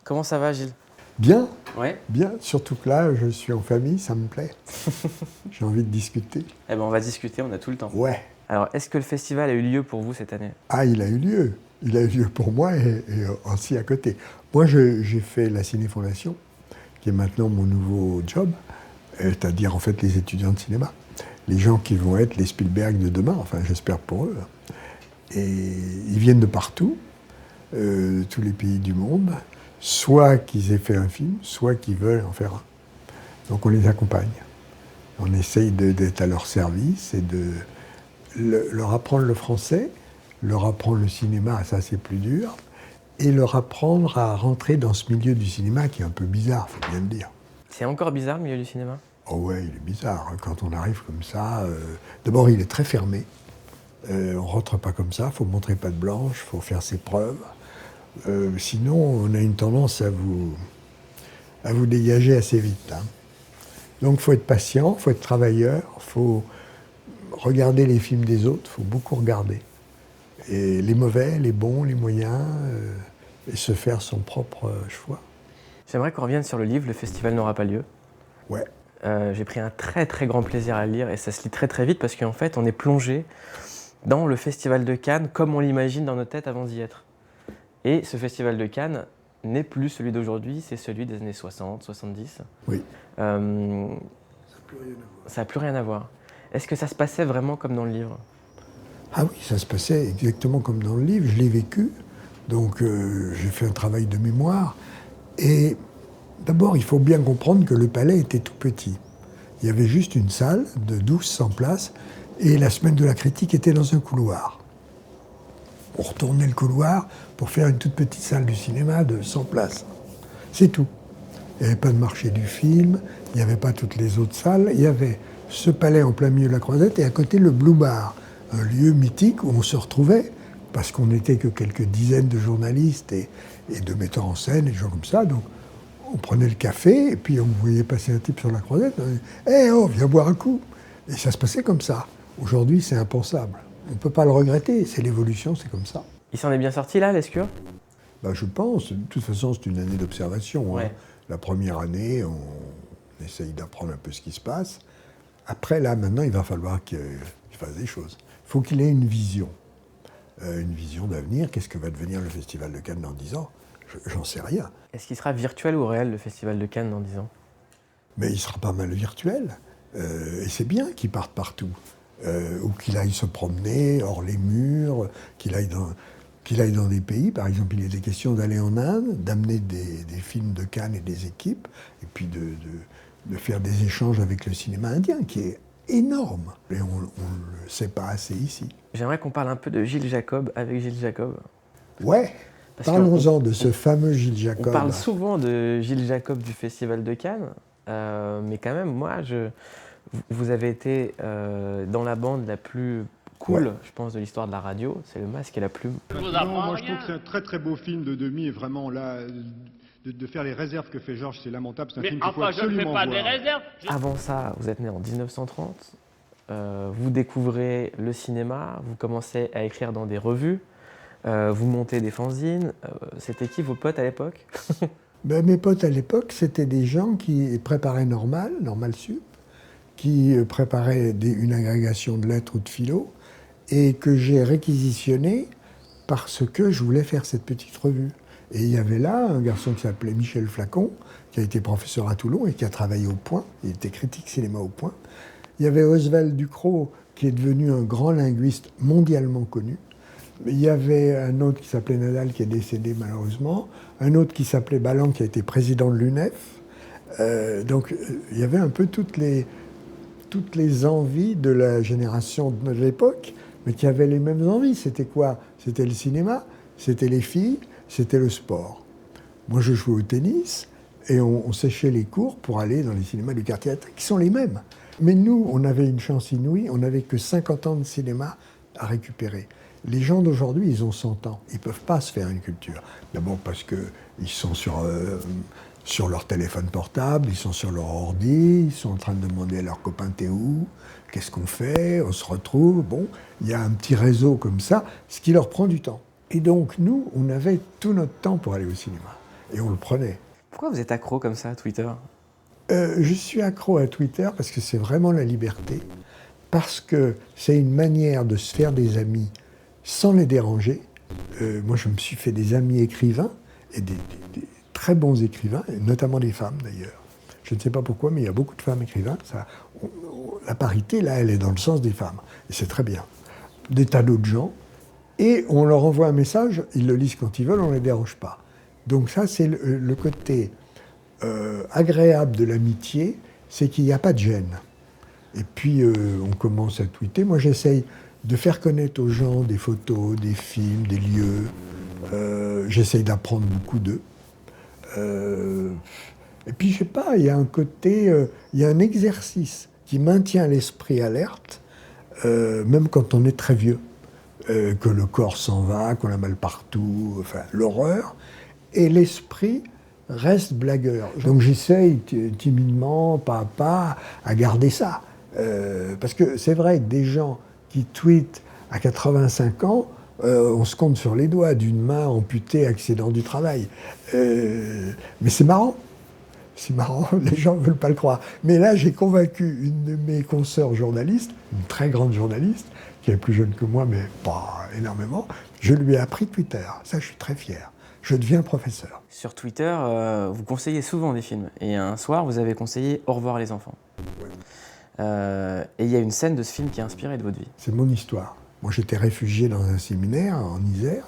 Comment ça va, Gilles? Bien, Ouais. bien. Surtout que là, je suis en famille, ça me plaît. J'ai envie de discuter. Eh ben, on va discuter, on a tout le temps. Ouais. Alors, est-ce que le festival a eu lieu pour vous cette année? Ah, il a eu lieu. Il a eu lieu pour moi et aussi à côté. Moi, j'ai fait la Ciné-Fondation, qui est maintenant mon nouveau job, c'est-à-dire en fait les étudiants de cinéma. Les gens qui vont être les Spielberg de demain, enfin j'espère pour eux. Et ils viennent de partout, tous les pays du monde, soit qu'ils aient fait un film, soit qu'ils veulent en faire un. Donc on les accompagne. On essaye d'être à leur service et de leur apprendre le français, leur apprendre le cinéma, ça c'est plus dur, et leur apprendre à rentrer dans ce milieu du cinéma qui est un peu bizarre, faut bien le dire. C'est encore bizarre, le milieu du cinéma? Oh ouais, il est bizarre, hein, quand on arrive comme ça. D'abord, il est très fermé. On rentre pas comme ça, faut montrer patte blanche, faut faire ses preuves. Sinon, on a une tendance à vous dégager assez vite. Hein. Donc, faut être patient, faut être travailleur, faut regarder les films des autres, faut beaucoup regarder. Et les mauvais, les bons, les moyens, et se faire son propre choix. J'aimerais qu'on revienne sur le livre « Le festival n'aura pas lieu ». Ouais. J'ai pris un très très grand plaisir à le lire et ça se lit très très vite parce qu'en fait on est plongé dans le festival de Cannes comme on l'imagine dans nos têtes avant d'y être. Et ce festival de Cannes n'est plus celui d'aujourd'hui, c'est celui des années 60, 70. Oui. Ça n'a plus rien à voir. Est-ce que ça se passait vraiment comme dans le livre? Ah oui, ça se passait exactement comme dans le livre, je l'ai vécu. Donc j'ai fait un travail de mémoire. Et d'abord, il faut bien comprendre que le palais était tout petit. Il y avait juste une salle de 1200 places et la semaine de la critique était dans un couloir. On retournait le couloir pour faire une toute petite salle du cinéma de 100 places. C'est tout. Il n'y avait pas de marché du film, il n'y avait pas toutes les autres salles. Il y avait ce palais en plein milieu de la Croisette et à côté le Blue Bar, un lieu mythique où on se retrouvait parce qu'on n'était que quelques dizaines de journalistes et de metteurs en scène et des gens comme ça. Donc on prenait le café et puis on voyait passer un type sur la Croisette. On disait « Hé, oh, viens boire un coup !» Et ça se passait comme ça. Aujourd'hui, c'est impensable. On ne peut pas le regretter, c'est l'évolution, c'est comme ça. Il s'en est bien sorti là, Lescure? Ben, je pense. De toute façon, c'est une année d'observation. Ouais. Hein. La première année, on essaye d'apprendre un peu ce qui se passe. Après, là, maintenant, il va falloir qu'il fasse des choses. Il faut qu'il ait une vision d'avenir. Qu'est-ce que va devenir le Festival de Cannes dans 10 ans? J'en sais rien. Est-ce qu'il sera virtuel ou réel, le festival de Cannes, dans 10 ans? Mais il sera pas mal virtuel. Et c'est bien qu'il parte partout. Ou qu'il aille se promener hors les murs, qu'il aille dans des pays. Par exemple, il était question d'aller en Inde, d'amener des films de Cannes et des équipes, et puis de faire des échanges avec le cinéma indien, qui est énorme. Et on ne le sait pas assez ici. J'aimerais qu'on parle un peu de Gilles Jacob avec Gilles Jacob. Ouais, parlons-en de ce fameux Gilles Jacob. On parle souvent de Gilles Jacob du Festival de Cannes, mais quand même, moi, vous avez été dans la bande la plus cool, je pense, de l'histoire de la radio. C'est Le Masque et la Plume. Non, moi je trouve que c'est un très très beau film de Demy et vraiment là, de faire les réserves que fait Georges, c'est lamentable. C'est un film qu'il faut absolument voir. Avant ça, vous êtes né en 1930, vous découvrez le cinéma, vous commencez à écrire dans des revues, vous montez des fanzines. C'était qui vos potes à l'époque? Ben, mes potes à l'époque, c'était des gens qui préparaient Normal Sup, qui préparaient une agrégation de lettres ou de philo, et que j'ai réquisitionné parce que je voulais faire cette petite revue. Et il y avait là un garçon qui s'appelait Michel Flacon, qui a été professeur à Toulon et qui a travaillé au Point. Il était critique cinéma au Point. Il y avait Oswald Ducrot, qui est devenu un grand linguiste mondialement connu. Il y avait un autre qui s'appelait Nadal, qui est décédé malheureusement. Un autre qui s'appelait Balland, qui a été président de l'UNEF. Donc il y avait un peu toutes les envies de la génération de l'époque, mais qui avaient les mêmes envies. C'était quoi? C'était le cinéma, c'était les filles, c'était le sport. Moi, je jouais au tennis et on séchait les cours pour aller dans les cinémas du quartier latin, qui sont les mêmes. Mais nous, on avait une chance inouïe, on n'avait que 50 ans de cinéma à récupérer. Les gens d'aujourd'hui, ils ont 100 ans. Ils ne peuvent pas se faire une culture. D'abord parce qu'ils sont sur leur téléphone portable, ils sont sur leur ordi, ils sont en train de demander à leurs copains « t'es où ? Qu'est-ce qu'on fait ? On se retrouve ?» Bon, il y a un petit réseau comme ça, ce qui leur prend du temps. Et donc nous, on avait tout notre temps pour aller au cinéma. et on le prenait. Pourquoi vous êtes accro comme ça à Twitter? Je suis accro à Twitter parce que c'est vraiment la liberté, parce que c'est une manière de se faire des amis sans les déranger. Moi, je me suis fait des amis écrivains, et des très bons écrivains, et notamment des femmes d'ailleurs. Je ne sais pas pourquoi, mais il y a beaucoup de femmes écrivains. La parité, là, elle est dans le sens des femmes, et c'est très bien. Des tas d'autres gens, et on leur envoie un message, ils le lisent quand ils veulent, on ne les dérange pas. Donc ça, c'est le côté agréable de l'amitié, c'est qu'il n'y a pas de gêne. Et puis, on commence à tweeter. Moi, j'essaye de faire connaître aux gens des photos, des films, des lieux. J'essaye d'apprendre beaucoup d'eux. Et puis, je sais pas, il y a un côté, il y a un exercice qui maintient l'esprit alerte, même quand on est très vieux, que le corps s'en va, qu'on a mal partout, enfin, l'horreur. Et l'esprit reste blagueur. Donc j'essaye timidement, pas à pas, à garder ça. Parce que c'est vrai que des gens qui tweetent à 85 ans, on se compte sur les doigts d'une main amputée, accident du travail. Mais c'est marrant. C'est marrant, les gens ne veulent pas le croire. Mais là, j'ai convaincu une de mes consoeurs journalistes, une très grande journaliste, qui est plus jeune que moi, mais pas énormément. Je lui ai appris Twitter. Ça, je suis très fier. Je deviens professeur. Sur Twitter, vous conseillez souvent des films. Et un soir, vous avez conseillé Au revoir les enfants. Oui. Et il y a une scène de ce film qui est inspirée de votre vie. C'est mon histoire. Moi, j'étais réfugié dans un séminaire en Isère.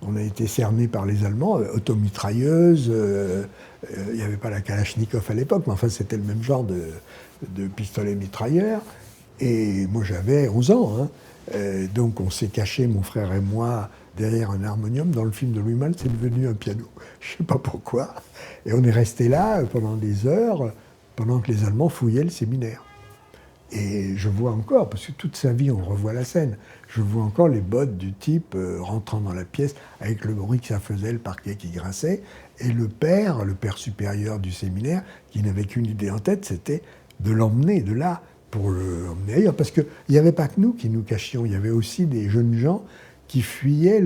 On a été cernés par les Allemands, automitrailleuses. Il n'y avait pas la Kalachnikov à l'époque, mais enfin, c'était le même genre de pistolet mitrailleur. Et moi, j'avais 11 ans. Hein. Donc, on s'est caché, mon frère et moi, derrière un harmonium. Dans le film de Louis Malle, c'est devenu un piano. Je ne sais pas pourquoi. Et on est resté là pendant des heures, pendant que les Allemands fouillaient le séminaire. Et je vois encore, parce que toute sa vie, on revoit la scène, je vois encore les bottes du type rentrant dans la pièce avec le bruit que ça faisait, le parquet qui grinçait. Et le père supérieur du séminaire, qui n'avait qu'une idée en tête, c'était de l'emmener de là pour l'emmener ailleurs. Parce qu'il n'y avait pas que nous qui nous cachions, il y avait aussi des jeunes gens qui fuyaient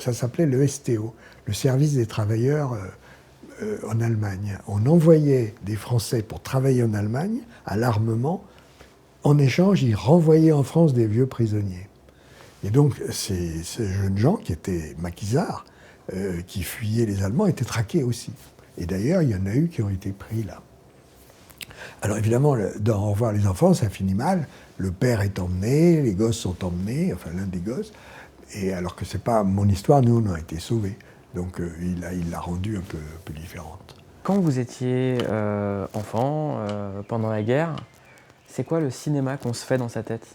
ça s'appelait le STO, le service des travailleurs en Allemagne. On envoyait des Français pour travailler en Allemagne, à l'armement. En échange, ils renvoyaient en France des vieux prisonniers. Et donc, ces jeunes gens qui étaient maquisards, qui fuyaient les Allemands, étaient traqués aussi. Et d'ailleurs, il y en a eu qui ont été pris là. Alors évidemment, dans Au revoir les enfants, ça finit mal. Le père est emmené, les gosses sont emmenés, enfin l'un des gosses. Et alors que c'est pas mon histoire, nous on a été sauvés. Donc il l'a rendue un peu différente. Quand vous étiez enfant, pendant la guerre, c'est quoi le cinéma qu'on se fait dans sa tête?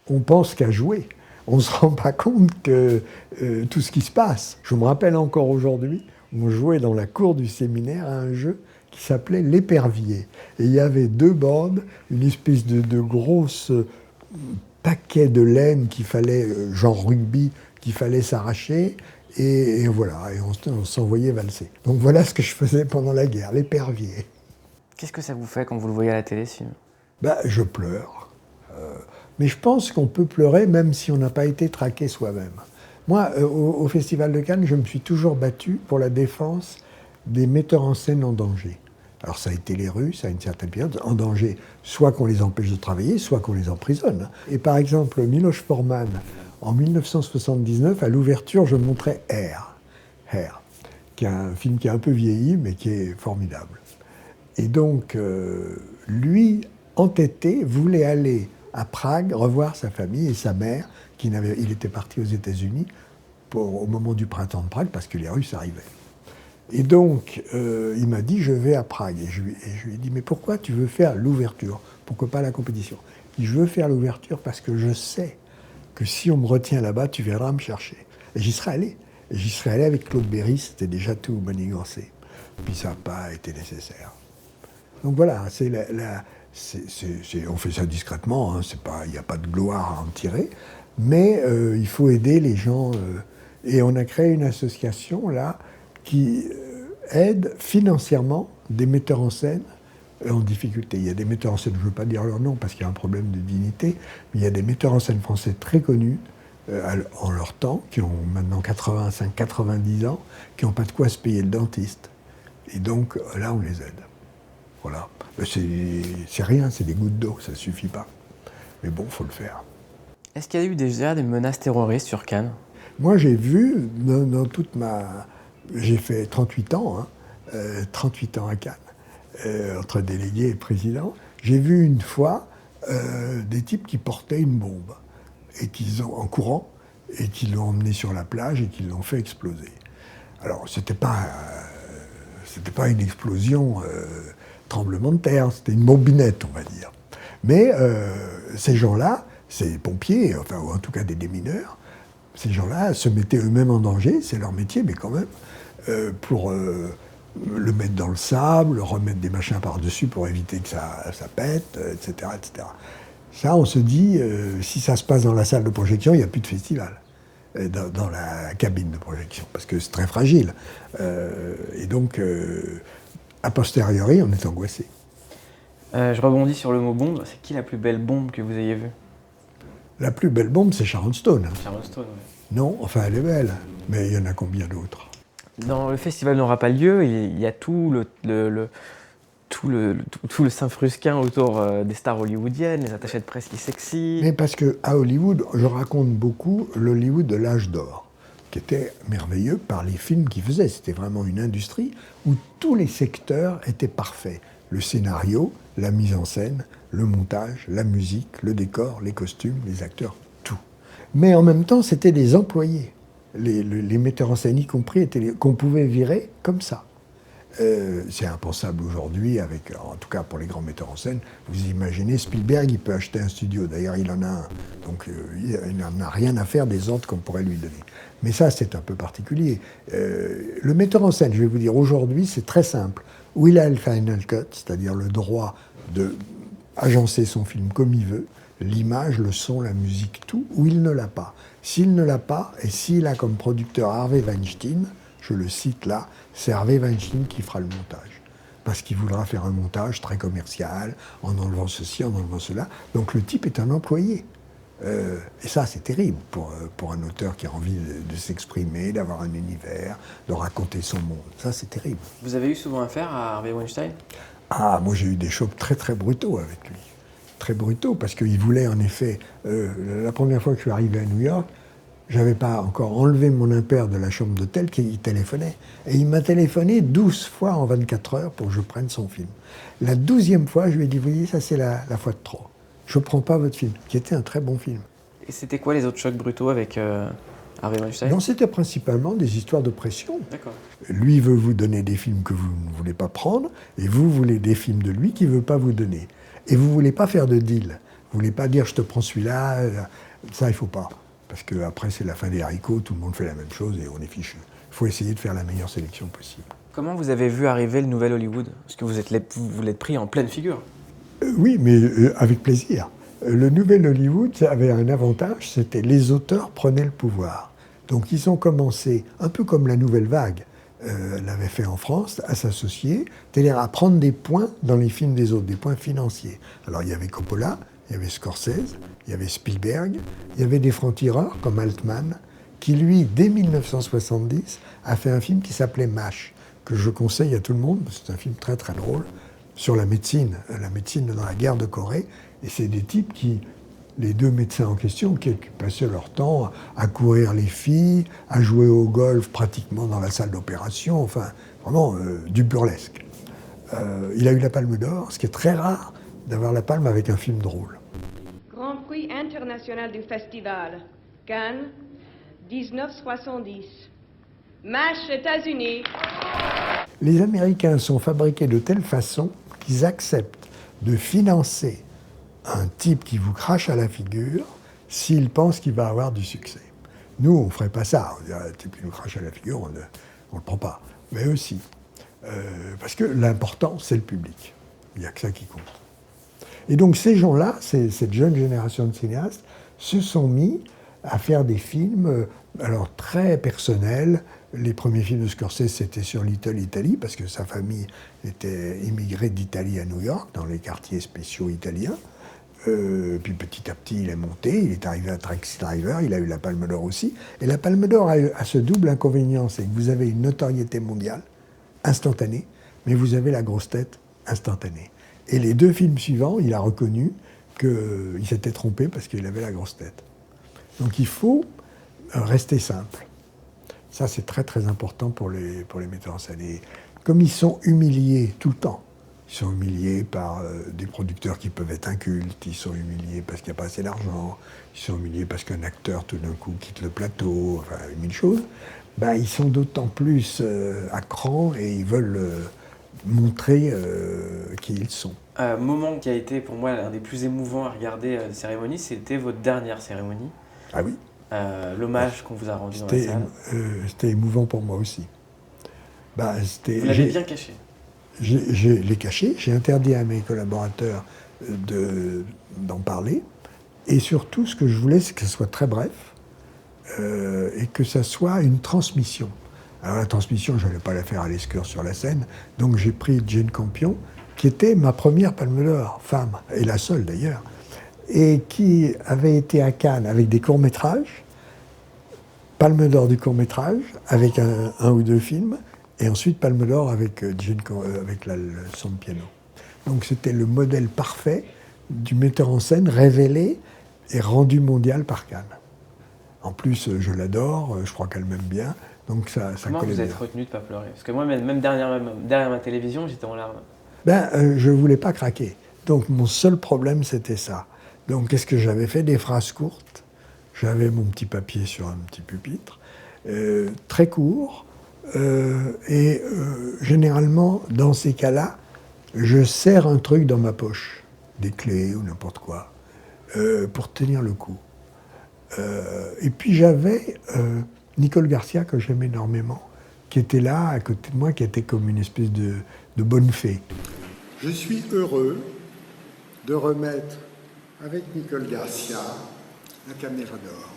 On pense qu'à jouer. On ne se rend pas compte que tout ce qui se passe. Je me rappelle encore aujourd'hui, on jouait dans la cour du séminaire à un jeu qui s'appelait l'épervier. Et il y avait deux bandes, une espèce de grosse paquet de laine qu'il fallait, genre rugby, qu'il fallait s'arracher. Et voilà, et on s'envoyait valser. Donc voilà ce que je faisais pendant la guerre, l'épervier. Qu'est-ce que ça vous fait quand vous le voyez à la télé, ce film? Je pleure. Mais je pense qu'on peut pleurer même si on n'a pas été traqué soi-même. Moi, au Festival de Cannes, je me suis toujours battu pour la défense des metteurs en scène en danger. Alors ça a été les Russes à une certaine période, en danger, soit qu'on les empêche de travailler, soit qu'on les emprisonne. Et par exemple, Miloš Forman, en 1979, à l'ouverture, je montrais Air, qui est un film qui est un peu vieilli, mais qui est formidable. Et donc, lui, entêté, voulait aller à Prague revoir sa famille et sa mère, il était parti aux États-Unis au moment du printemps de Prague, parce que les Russes arrivaient. Et donc, il m'a dit, je vais à Prague. Et je lui ai dit, mais pourquoi tu veux faire l'ouverture? Pourquoi pas la compétition? Il dit, je veux faire l'ouverture parce que je sais que si on me retient là-bas, tu viendras me chercher. Et j'y serais allé. Et j'y serais allé avec Claude Berry, c'était déjà tout manigancé. Puis ça n'a pas été nécessaire. Donc voilà, on fait ça discrètement, hein, il n'y a pas de gloire à en tirer, mais il faut aider les gens. Et on a créé une association là qui aide financièrement des metteurs en scène en difficulté. Il y a des metteurs en scène, je ne veux pas dire leur nom parce qu'il y a un problème de dignité, mais il y a des metteurs en scène français très connus en leur temps, qui ont maintenant 85, 90 ans, qui n'ont pas de quoi se payer le dentiste. Et donc là, on les aide. Voilà. C'est rien, c'est des gouttes d'eau, ça ne suffit pas. Mais bon, il faut le faire. Est-ce qu'il y a eu déjà des menaces terroristes sur Cannes? Moi, j'ai vu, dans toute ma... J'ai fait 38 ans, 38 ans à Cannes, entre délégué et président. J'ai vu une fois des types qui portaient une bombe, et en courant, et qui l'ont emmené sur la plage et qui l'ont fait exploser. Alors, c'était pas une explosion tremblement de terre, c'était une bombinette, on va dire. Mais ces gens-là, ces pompiers, enfin, ou en tout cas des démineurs, ces gens-là se mettaient eux-mêmes en danger, c'est leur métier, mais quand même, pour le mettre dans le sable, remettre des machins par-dessus pour éviter que ça pète, etc., etc. Ça, on se dit, si ça se passe dans la salle de projection, il n'y a plus de festival, dans la cabine de projection, parce que c'est très fragile. Et donc, a posteriori, on est angoissé. Je rebondis sur le mot bombe. C'est qui la plus belle bombe que vous ayez vue? La plus belle bombe, c'est Sharon Stone. Sharon Stone, oui. Non, enfin, elle est belle, mais il y en a combien d'autres? Dans le festival n'aura pas lieu, il y a tout le Saint-Frusquin autour des stars hollywoodiennes, les attachés de presse qui s'excitent. Mais parce qu'à Hollywood, je raconte beaucoup l'Hollywood de l'âge d'or, qui était merveilleux par les films qu'ils faisaient. C'était vraiment une industrie où tous les secteurs étaient parfaits. Le scénario, la mise en scène, le montage, la musique, le décor, les costumes, les acteurs, tout. Mais en même temps, c'était des employés. Les metteurs en scène y compris, qu'on pouvait virer comme ça. C'est impensable aujourd'hui, en tout cas pour les grands metteurs en scène. Vous imaginez, Spielberg, il peut acheter un studio. D'ailleurs, il en a un. Donc, il n'en a rien à faire des ordres qu'on pourrait lui donner. Mais ça, c'est un peu particulier. Le metteur en scène, je vais vous dire, aujourd'hui, c'est très simple. Où il a le final cut, c'est-à-dire le droit de agencer son film comme il veut, l'image, le son, la musique, tout, ou il ne l'a pas. S'il ne l'a pas, et s'il a comme producteur Harvey Weinstein, je le cite là, c'est Harvey Weinstein qui fera le montage. Parce qu'il voudra faire un montage très commercial, en enlevant ceci, en enlevant cela. Donc le type est un employé. Et ça, c'est terrible pour un auteur qui a envie de s'exprimer, d'avoir un univers, de raconter son monde. Ça, c'est terrible. Vous avez eu souvent affaire à Harvey Weinstein? Ah, moi j'ai eu des chocs très très brutaux avec lui. Très brutaux, parce qu'il voulait en effet... la première fois que je suis arrivé à New York, j'avais pas encore enlevé mon impair de la chambre d'hôtel qu'il téléphonait. Et il m'a téléphoné 12 fois en 24 heures pour que je prenne son film. La 12e fois, je lui ai dit, vous voyez, ça c'est la fois de trop. Je ne prends pas votre film, qui était un très bon film. Et c'était quoi les autres chocs brutaux avec Harvey Weinstein? Non, c'était principalement des histoires de pression. D'accord. Lui veut vous donner des films que vous ne voulez pas prendre, et vous voulez des films de lui qu'il ne veut pas vous donner. Et vous ne voulez pas faire de deal. Vous ne voulez pas dire, je te prends celui-là, ça, il ne faut pas. Parce qu'après, c'est la fin des haricots, tout le monde fait la même chose et on est fichu. Il faut essayer de faire la meilleure sélection possible. Comment vous avez vu arriver le nouvel Hollywood? Parce que vous l'êtes pris en pleine figure. Oui, mais avec plaisir. Le nouvel Hollywood avait un avantage, c'était les auteurs prenaient le pouvoir. Donc ils ont commencé, un peu comme la Nouvelle Vague l'avait fait en France, à s'associer, c'est-à-dire à prendre des points dans les films des autres, des points financiers. Alors il y avait Coppola, il y avait Scorsese, il y avait Spielberg, il y avait des francs-tireurs comme Altman, qui lui, dès 1970, a fait un film qui s'appelait MASH, que je conseille à tout le monde, c'est un film très très drôle, sur la médecine dans la guerre de Corée. Et c'est des types les deux médecins en question, qui passaient leur temps à courir les filles, à jouer au golf pratiquement dans la salle d'opération, enfin, vraiment du burlesque. Il a eu la Palme d'Or, ce qui est très rare d'avoir la Palme avec un film drôle. Grand Prix international du festival, Cannes, 1970. MASH, États-Unis. Les Américains sont fabriqués de telle façon qu'ils acceptent de financer un type qui vous crache à la figure s'ils pensent qu'il va avoir du succès. Nous, on ne ferait pas ça. On dirait, un type qui nous crache à la figure, on ne le prend pas. Mais eux, si. Parce que l'important, c'est le public. Il n'y a que ça qui compte. Et donc ces gens-là, cette jeune génération de cinéastes, se sont mis à faire des films alors très personnels. Les premiers films de Scorsese, c'était sur Little Italy, parce que sa famille était immigrée d'Italie à New York, dans les quartiers spéciaux italiens. Puis petit à petit, il est monté, il est arrivé à Taxi Driver, il a eu la Palme d'Or aussi. Et la Palme d'Or a ce double inconvénient, c'est que vous avez une notoriété mondiale, instantanée, mais vous avez la grosse tête instantanée. Et les 2 films suivants, il a reconnu qu'il s'était trompé parce qu'il avait la grosse tête. Donc il faut rester simple. Ça, c'est très très important pour les metteurs en scène. Et comme ils sont humiliés tout le temps, ils sont humiliés par des producteurs qui peuvent être incultes, ils sont humiliés parce qu'il n'y a pas assez d'argent, ils sont humiliés parce qu'un acteur tout d'un coup quitte le plateau, enfin 1000 choses, ben, ils sont d'autant plus à cran et ils veulent montrer qui ils sont. Un moment qui a été pour moi l'un des plus émouvants à regarder la cérémonie, c'était votre dernière cérémonie. Ah oui. L'hommage qu'on vous a rendu dans la salle. C'était émouvant pour moi aussi. Bah, vous l'avez bien caché. Je l'ai caché, j'ai interdit à mes collaborateurs d'en parler. Et surtout, ce que je voulais, c'est que ce soit très bref et que ça soit une transmission. Alors la transmission, je n'allais pas la faire à l'escure sur la scène, donc j'ai pris Jane Campion, qui était ma première Palme d'Or, femme, et la seule d'ailleurs, et qui avait été à Cannes avec des courts-métrages, Palme d'Or du court-métrage, avec un ou 2 films, et ensuite Palme d'Or avec, avec la leçon de piano. Donc c'était le modèle parfait du metteur en scène révélé et rendu mondial par Cannes. En plus, je l'adore, je crois qu'elle m'aime bien, donc ça Comment collait vous bien. êtes retenu de ne pas pleurer? Parce que moi, même derrière ma télévision, j'étais en larmes. Je ne voulais pas craquer. Donc mon seul problème, c'était ça. Donc qu'est-ce que j'avais fait? Des phrases courtes. J'avais mon petit papier sur un petit pupitre, très court. Généralement, dans ces cas-là, je serre un truc dans ma poche, des clés ou n'importe quoi, pour tenir le coup. Et puis j'avais Nicole Garcia, que j'aime énormément, qui était là, à côté de moi, qui était comme une espèce de bonne fée. Je suis heureux de remettre, avec Nicole Garcia, la Caméra d'Or.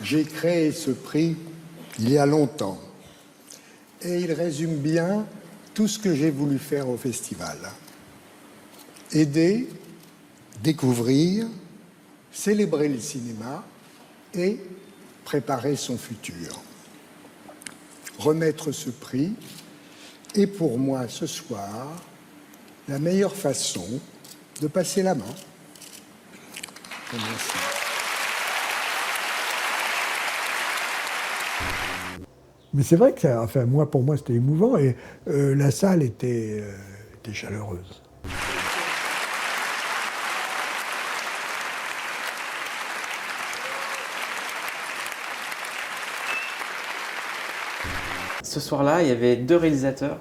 J'ai créé ce prix il y a longtemps, et il résume bien tout ce que j'ai voulu faire au festival. Aider, découvrir, célébrer le cinéma et préparer son futur. Remettre ce prix est pour moi ce soir la meilleure façon de passer la main. Merci. Mais c'est vrai que pour moi, c'était émouvant et la salle était chaleureuse. Ce soir-là, il y avait 2 réalisateurs.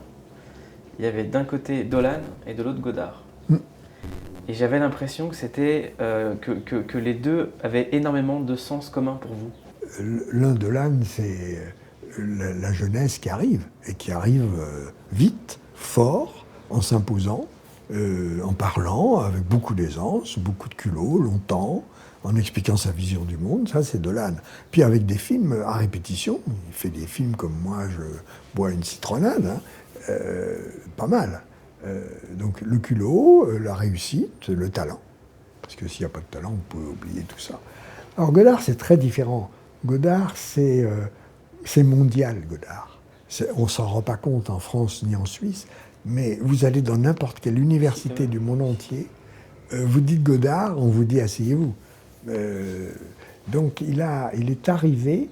Il y avait d'un côté Dolan et de l'autre Godard. Et j'avais l'impression que c'était que les deux avaient énormément de sens commun pour vous. L'un Dolan, c'est la jeunesse qui arrive, et qui arrive vite, fort, en s'imposant, en parlant avec beaucoup d'aisance, beaucoup de culot, longtemps, en expliquant sa vision du monde. Ça, c'est Dolan. Puis avec des films à répétition, il fait des films comme Moi, je bois une citronnade, hein, pas mal. Donc le culot, la réussite, le talent. Parce que s'il n'y a pas de talent, vous pouvez oublier tout ça. Alors Godard, c'est très différent. Godard, c'est mondial, Godard. On ne s'en rend pas compte en France ni en Suisse, mais vous allez dans n'importe quelle université du monde entier, vous dites Godard, on vous dit asseyez-vous. Donc il est arrivé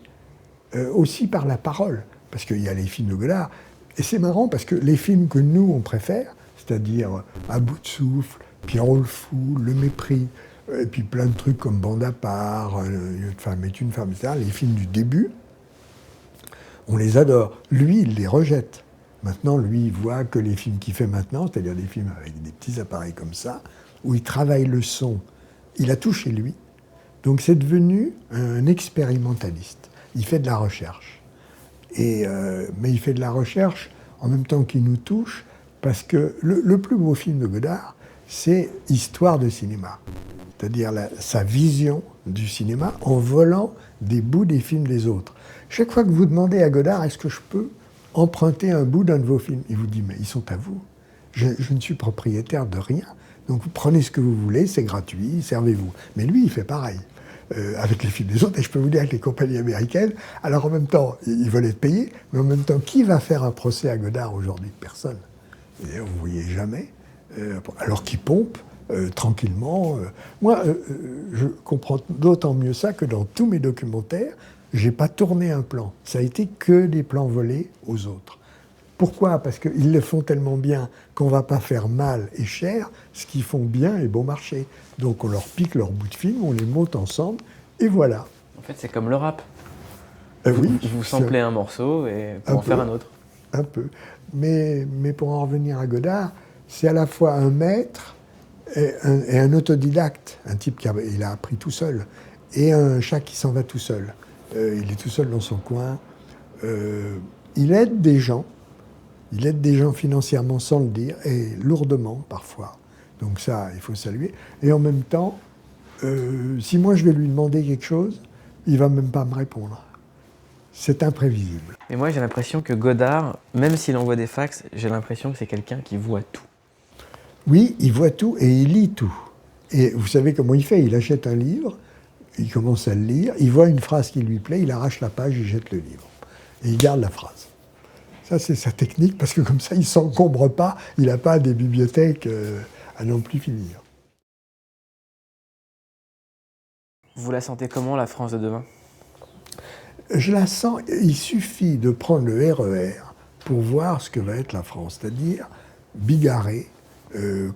aussi par la parole, parce qu'il y a les films de Godard, et c'est marrant parce que les films que nous on préfère, c'est-à-dire À bout de souffle, Pierrot le fou, Le mépris, et puis plein de trucs comme Bande à part, Une femme est une femme, etc., les films du début, on les adore. Lui, il les rejette. Maintenant, lui, il voit que les films qu'il fait maintenant, c'est-à-dire des films avec des petits appareils comme ça, où il travaille le son, il a tout chez lui. Donc c'est devenu un expérimentaliste. Il fait de la recherche. Mais il fait de la recherche en même temps qu'il nous touche, parce que le plus beau film de Godard, c'est Histoire de cinéma. C'est-à-dire sa vision du cinéma en volant des bouts des films des autres. Chaque fois que vous demandez à Godard, est-ce que je peux emprunter un bout d'un de vos films, il vous dit, mais ils sont à vous. Je ne suis propriétaire de rien. Donc vous prenez ce que vous voulez, c'est gratuit, servez-vous. Mais lui, il fait pareil. Avec les films des autres, et je peux vous dire que les compagnies américaines, alors en même temps, ils veulent être payés, mais en même temps, qui va faire un procès à Godard aujourd'hui? Personne. Et vous ne voyez jamais, alors qu'ils pompent tranquillement. Moi, je comprends d'autant mieux ça que dans tous mes documentaires, je n'ai pas tourné un plan. Ça a été que des plans volés aux autres. Pourquoi? Parce qu'ils le font tellement bien qu'on ne va pas faire mal et cher ce qu'ils font bien et bon marché. Donc on leur pique leur bout de film, on les monte ensemble, et voilà. En fait, c'est comme le rap. Oui, vous samplez un morceau et pour en faire un autre. Un peu. Mais pour en revenir à Godard, c'est à la fois un maître et un autodidacte, un type qui a appris tout seul, et un chat qui s'en va tout seul. Il est tout seul dans son coin. Il aide des gens. Il aide des gens financièrement sans le dire, et lourdement parfois. Donc ça, il faut saluer. Et en même temps, si moi je vais lui demander quelque chose, il ne va même pas me répondre. C'est imprévisible. Et moi j'ai l'impression que Godard, même s'il envoie des fax, j'ai l'impression que c'est quelqu'un qui voit tout. Oui, il voit tout et il lit tout. Et vous savez comment il fait? Il achète un livre, il commence à le lire, il voit une phrase qui lui plaît, il arrache la page, il jette le livre. Et il garde la phrase. Ça, c'est sa technique, parce que comme ça, il ne s'encombre pas, il n'a pas des bibliothèques à n'en plus finir. Vous la sentez comment, la France de demain? Je la sens, il suffit de prendre le RER pour voir ce que va être la France, c'est-à-dire bigarrée,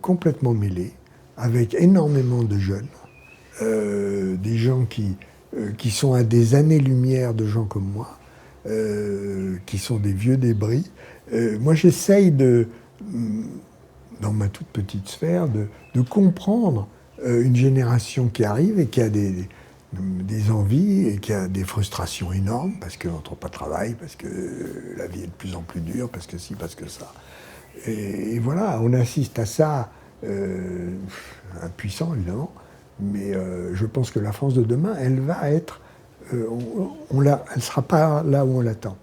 complètement mêlée, avec énormément de jeunes, des gens qui sont à des années-lumière de gens comme moi, qui sont des vieux débris. Moi, j'essaye dans ma toute petite sphère, de comprendre une génération qui arrive et qui a des envies et qui a des frustrations énormes parce qu'on ne trouve pas de travail, parce que la vie est de plus en plus dure, parce que ci, parce que ça. Et voilà, on assiste à ça, impuissant évidemment, mais je pense que la France de demain, elle va être... elle ne sera pas là où on l'attend.